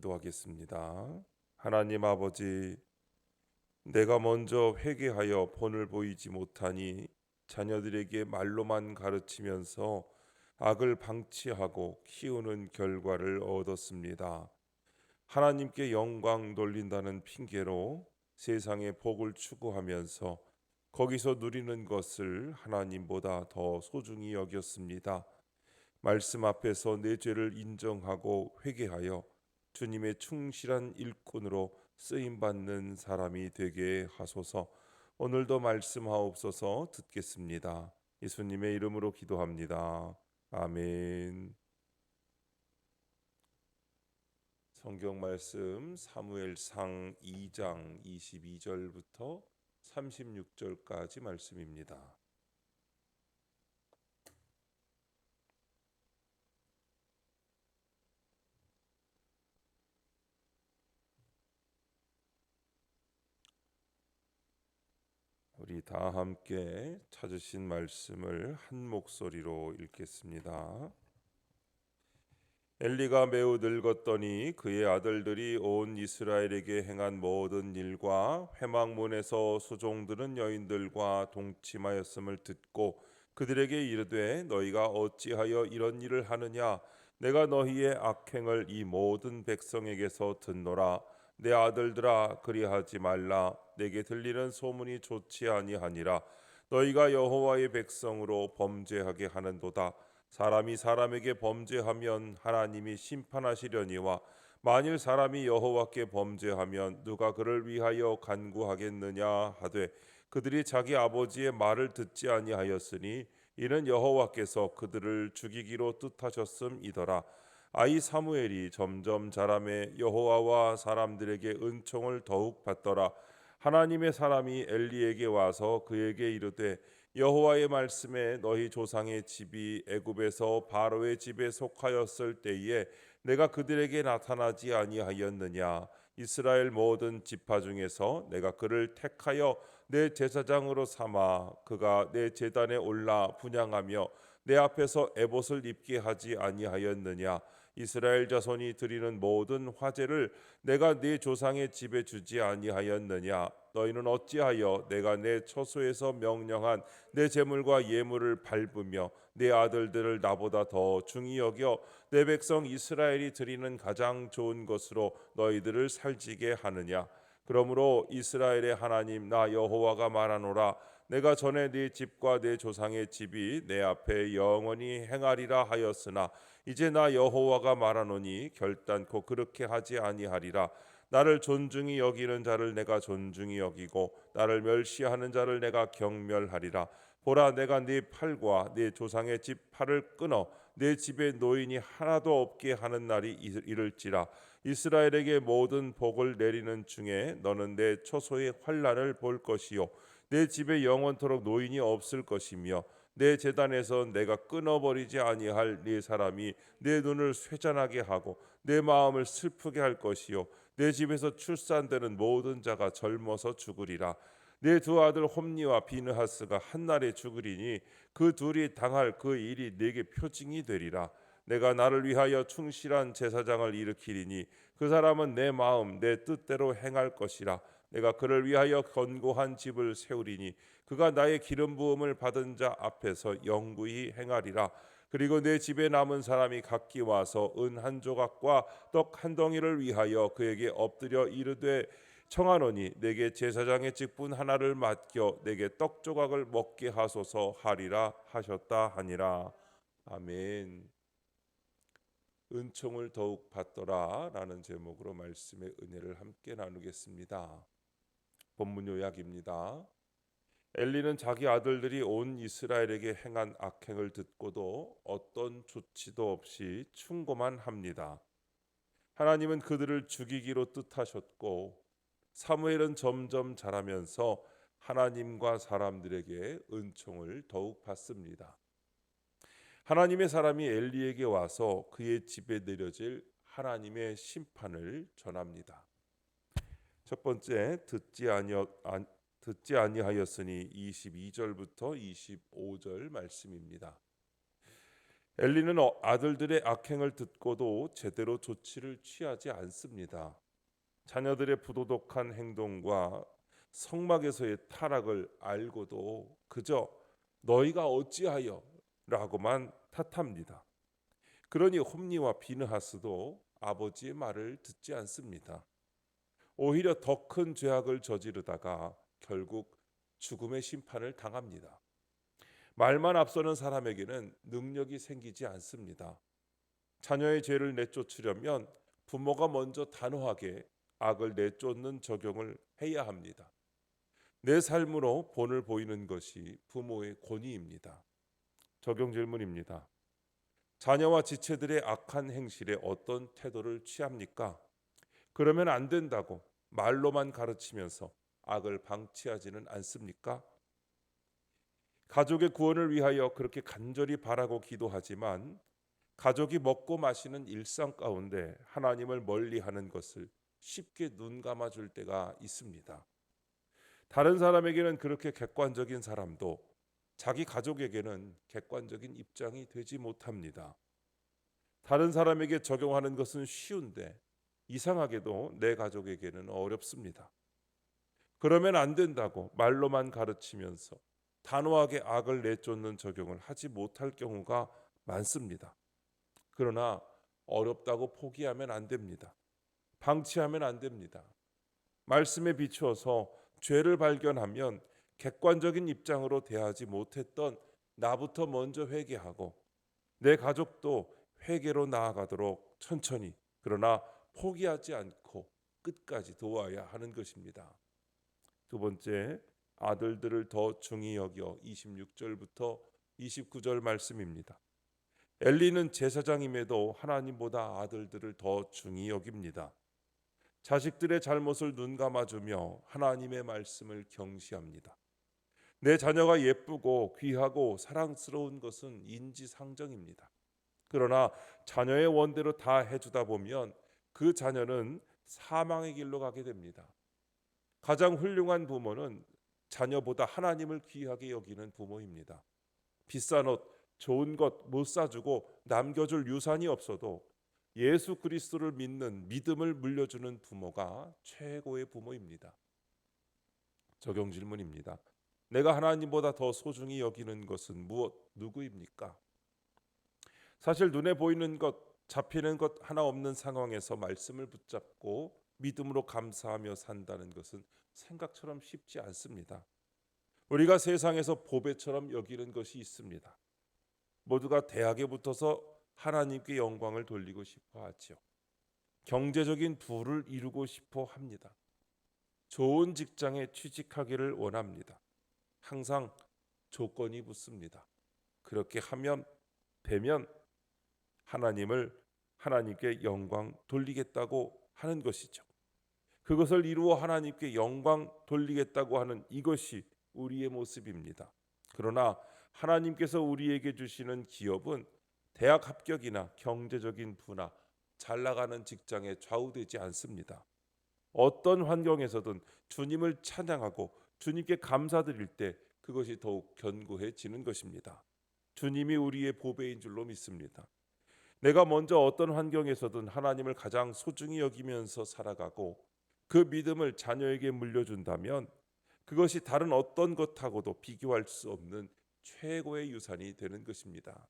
기도하겠습니다. 하나님 아버지, 내가 먼저 회개하여 본을 보이지 못하니 자녀들에게 말로만 가르치면서 악을 방치하고 키우는 결과를 얻었습니다. 하나님께 영광 돌린다는 핑계로 세상의 복을 추구하면서 거기서 누리는 것을 하나님보다 더 소중히 여겼습니다. 말씀 앞에서 내 죄를 인정하고 회개하여 주님의 충실한 일꾼으로 쓰임 받는 사람이 되게 하소서. 오늘도 말씀하옵소서. 듣겠습니다. 예수님의 이름으로 기도합니다. 아멘. 성경 말씀 사무엘상 2장 22절부터 36절까지 말씀입니다. 우리 다 함께 찾으신 말씀을 한 목소리로 읽겠습니다. 엘리가 매우 늙었더니 그의 아들들이 온 이스라엘에게 행한 모든 일과 회막문에서 수종드는 여인들과 동침하였음을 듣고 그들에게 이르되 너희가 어찌하여 이런 일을 하느냐? 내가 너희의 악행을 이 모든 백성에게서 듣노라. 내 아들들아 그리하지 말라. 내게 들리는 소문이 좋지 아니하니라. 너희가 여호와의 백성으로 범죄하게 하는도다. 사람이 사람에게 범죄하면 하나님이 심판하시려니와 만일 사람이 여호와께 범죄하면 누가 그를 위하여 간구하겠느냐 하되 그들이 자기 아버지의 말을 듣지 아니하였으니 이는 여호와께서 그들을 죽이기로 뜻하셨음이더라. 아이 사무엘이 점점 자라매 여호와와 사람들에게 은총을 더욱 받더라. 하나님의 사람이 엘리에게 와서 그에게 이르되 여호와의 말씀에 너희 조상의 집이 애굽에서 바로의 집에 속하였을 때에 내가 그들에게 나타나지 아니하였느냐? 이스라엘 모든 지파 중에서 내가 그를 택하여 내 제사장으로 삼아 그가 내 제단에 올라 분향하며 내 앞에서 에봇을 입게 하지 아니하였느냐? 이스라엘 자손이 드리는 모든 화제를 내가 네 조상의 집에 주지 아니하였느냐? 너희는 어찌하여 내가 내 처소에서 명령한 내 제물과 예물을 밟으며 내 아들들을 나보다 더 중히 여겨 내 백성 이스라엘이 드리는 가장 좋은 것으로 너희들을 살지게 하느냐? 그러므로 이스라엘의 하나님 나 여호와가 말하노라. 내가 전에 네 집과 내 조상의 집이 내 앞에 영원히 행하리라 하였으나 이제 나 여호와가 말하노니 결단코 그렇게 하지 아니하리라. 나를 존중히 여기는 자를 내가 존중히 여기고 나를 멸시하는 자를 내가 경멸하리라. 보라 내가 네 팔과 네 조상의 집 팔을 끊어 내 집에 노인이 하나도 없게 하는 날이 이를지라. 이스라엘에게 모든 복을 내리는 중에 너는 내 처소의 환난을 볼 것이요 내 집에 영원토록 노인이 없을 것이며 내 제단에서 내가 끊어버리지 아니할 네 사람이 내 눈을 쇠잔하게 하고 내 마음을 슬프게 할 것이요 내 집에서 출산되는 모든 자가 젊어서 죽으리라. 내 두 아들 홈니와 비느하스가 한날에 죽으리니 그 둘이 당할 그 일이 내게 표징이 되리라. 내가 나를 위하여 충실한 제사장을 일으키리니 그 사람은 내 마음 내 뜻대로 행할 것이라. 내가 그를 위하여 견고한 집을 세우리니 그가 나의 기름 부음을 받은 자 앞에서 영구히 행하리라. 그리고 내 집에 남은 사람이 각기 와서 은 한 조각과 떡 한 덩이를 위하여 그에게 엎드려 이르되 청하노니 내게 제사장의 직분 하나를 맡겨 내게 떡 조각을 먹게 하소서 하리라 하셨다 하니라. 아멘. 은총을 더욱 받더라 라는 제목으로 말씀의 은혜를 함께 나누겠습니다. 본문 요약입니다. 엘리는 자기 아들들이 온 이스라엘에게 행한 악행을 듣고도 어떤 조치도 없이 충고만 합니다. 하나님은 그들을 죽이기로 뜻하셨고 사무엘은 점점 자라면서 하나님과 사람들에게 은총을 더욱 받습니다. 하나님의 사람이 엘리에게 와서 그의 집에 내려질 하나님의 심판을 전합니다. 첫 번째, 듣지 아니하였으니 22절부터 25절 말씀입니다. 엘리는 아들들의 악행을 듣고도 제대로 조치를 취하지 않습니다. 자녀들의 부도덕한 행동과 성막에서의 타락을 알고도 그저 너희가 어찌하여 라고만 탓합니다. 그러니 홈리와 비느하스도 아버지의 말을 듣지 않습니다. 오히려 더 큰 죄악을 저지르다가 결국 죽음의 심판을 당합니다. 말만 앞서는 사람에게는 능력이 생기지 않습니다. 자녀의 죄를 내쫓으려면 부모가 먼저 단호하게 악을 내쫓는 적용을 해야 합니다. 내 삶으로 본을 보이는 것이 부모의 권위입니다. 적용 질문입니다. 자녀와 지체들의 악한 행실에 어떤 태도를 취합니까? 그러면 안 된다고 말로만 가르치면서 악을 방치하지는 않습니까? 가족의 구원을 위하여 그렇게 간절히 바라고 기도하지만 가족이 먹고 마시는 일상 가운데 하나님을 멀리하는 것을 쉽게 눈 감아줄 때가 있습니다. 다른 사람에게는 그렇게 객관적인 사람도 자기 가족에게는 객관적인 입장이 되지 못합니다. 다른 사람에게 적용하는 것은 쉬운데 이상하게도 내 가족에게는 어렵습니다. 그러면 안 된다고 말로만 가르치면서 단호하게 악을 내쫓는 적용을 하지 못할 경우가 많습니다. 그러나 어렵다고 포기하면 안 됩니다. 방치하면 안 됩니다. 말씀에 비추어서 죄를 발견하면 객관적인 입장으로 대하지 못했던 나부터 먼저 회개하고 내 가족도 회개로 나아가도록 천천히 그러나 포기하지 않고 끝까지 도와야 하는 것입니다. 두 번째, 아들들을 더 중히 여겨 26절부터 29절 말씀입니다. 엘리는 제사장임에도 하나님보다 아들들을 더 중히 여깁니다. 자식들의 잘못을 눈감아주며 하나님의 말씀을 경시합니다. 내 자녀가 예쁘고 귀하고 사랑스러운 것은 인지상정입니다. 그러나 자녀의 원대로 다 해주다 보면 그 자녀는 사망의 길로 가게 됩니다. 가장 훌륭한 부모는 자녀보다 하나님을 귀하게 여기는 부모입니다. 비싼 옷, 좋은 것 못 사주고 남겨줄 유산이 없어도 예수 그리스도를 믿는 믿음을 물려주는 부모가 최고의 부모입니다. 적용 질문입니다. 내가 하나님보다 더 소중히 여기는 것은 누구입니까? 사실 눈에 보이는 것, 잡히는 것 하나 없는 상황에서 말씀을 붙잡고 믿음으로 감사하며 산다는 것은 생각처럼 쉽지 않습니다. 우리가 세상에서 보배처럼 여기는 것이 있습니다. 모두가 대학에 붙어서 하나님께 영광을 돌리고 싶어 하죠. 경제적인 부를 이루고 싶어 합니다. 좋은 직장에 취직하기를 원합니다. 항상 조건이 붙습니다. 그렇게 되면 하나님께 영광 돌리겠다고 하는 것이죠. 그것을 이루어 하나님께 영광 돌리겠다고 하는 이것이 우리의 모습입니다. 그러나 하나님께서 우리에게 주시는 기업은 대학 합격이나 경제적인 부나 잘 나가는 직장에 좌우되지 않습니다. 어떤 환경에서든 주님을 찬양하고 주님께 감사드릴 때 그것이 더욱 견고해지는 것입니다. 주님이 우리의 보배인 줄로 믿습니다. 내가 먼저 어떤 환경에서든 하나님을 가장 소중히 여기면서 살아가고 그 믿음을 자녀에게 물려준다면 그것이 다른 어떤 것하고도 비교할 수 없는 최고의 유산이 되는 것입니다.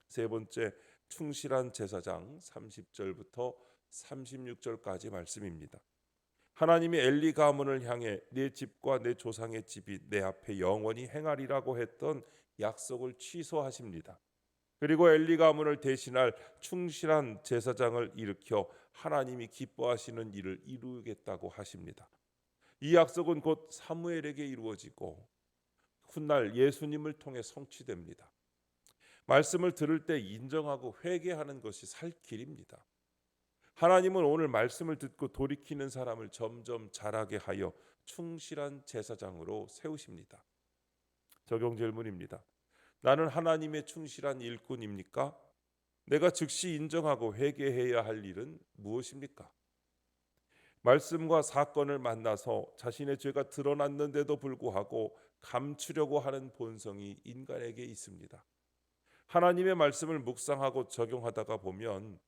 세 번째, 충실한 제사장 30절부터 36절까지 말씀입니다. 하나님이 엘리 가문을 향해 내 집과 내 조상의 집이 내 앞에 영원히 행하리라고 했던 약속을 취소하십니다. 그리고 엘리 가문을 대신할 충실한 제사장을 일으켜 하나님이 기뻐하시는 일을 이루겠다고 하십니다. 이 약속은 곧 사무엘에게 이루어지고 훗날 예수님을 통해 성취됩니다. 말씀을 들을 때 인정하고 회개하는 것이 살 길입니다. 하나님은 오늘 말씀을 듣고 돌이키는 사람을 점점 자라게 하여 충실한 제사장으로 세우십니다. 적용 질문입니다. 나는 하나님의 충실한 일꾼입니까? 내가 즉시 인정하고 회개해야 할 일은 무엇입니까? 말씀과 사건을 만나서 자신의 죄가 드러났는데도 불구하고 감추려고 하는 본성이 인간에게 있습니다. 하나님의 말씀을 묵상하고 적용하다가 보면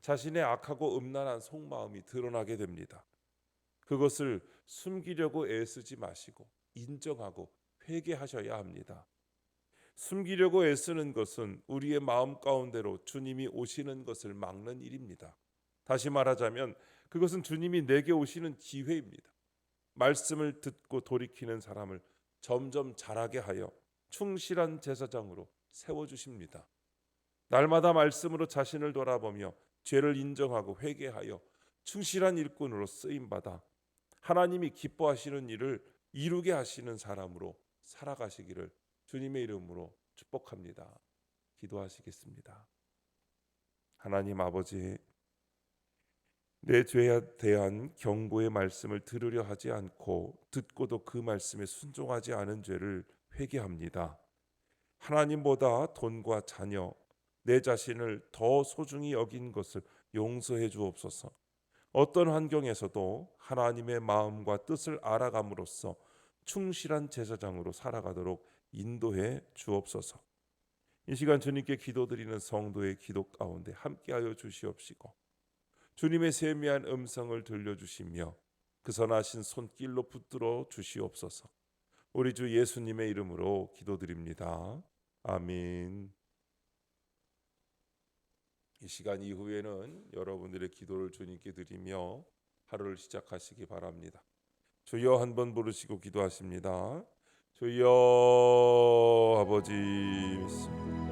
자신의 악하고 음란한 속마음이 드러나게 됩니다. 그것을 숨기려고 애쓰지 마시고 인정하고 회개하셔야 합니다. 숨기려고 애쓰는 것은 우리의 마음 가운데로 주님이 오시는 것을 막는 일입니다. 다시 말하자면 그것은 주님이 내게 오시는 기회입니다. 말씀을 듣고 돌이키는 사람을 점점 자라게 하여 충실한 제사장으로 세워주십니다. 날마다 말씀으로 자신을 돌아보며 죄를 인정하고 회개하여 충실한 일꾼으로 쓰임받아 하나님이 기뻐하시는 일을 이루게 하시는 사람으로 살아가시기를 주님의 이름으로 축복합니다. 기도하시겠습니다. 하나님 아버지, 내 죄에 대한 경고의 말씀을 들으려 하지 않고 듣고도 그 말씀에 순종하지 않은 죄를 회개합니다. 하나님보다 돈과 자녀, 내 자신을 더 소중히 여긴 것을 용서해 주옵소서. 어떤 환경에서도 하나님의 마음과 뜻을 알아감으로써 충실한 제사장으로 살아가도록 인도해 주옵소서. 이 시간 주님께 기도드리는 성도의 기도 가운데 함께하여 주시옵시고 주님의 세미한 음성을 들려주시며 그 선하신 손길로 붙들어 주시옵소서. 우리 주 예수님의 이름으로 기도드립니다. 아멘. 이 시간 이후에는 여러분들의 기도를 주님께 드리며 하루를 시작하시기 바랍니다. 주여 한번 부르시고 기도하십니다. 주여 아버지 믿습니다.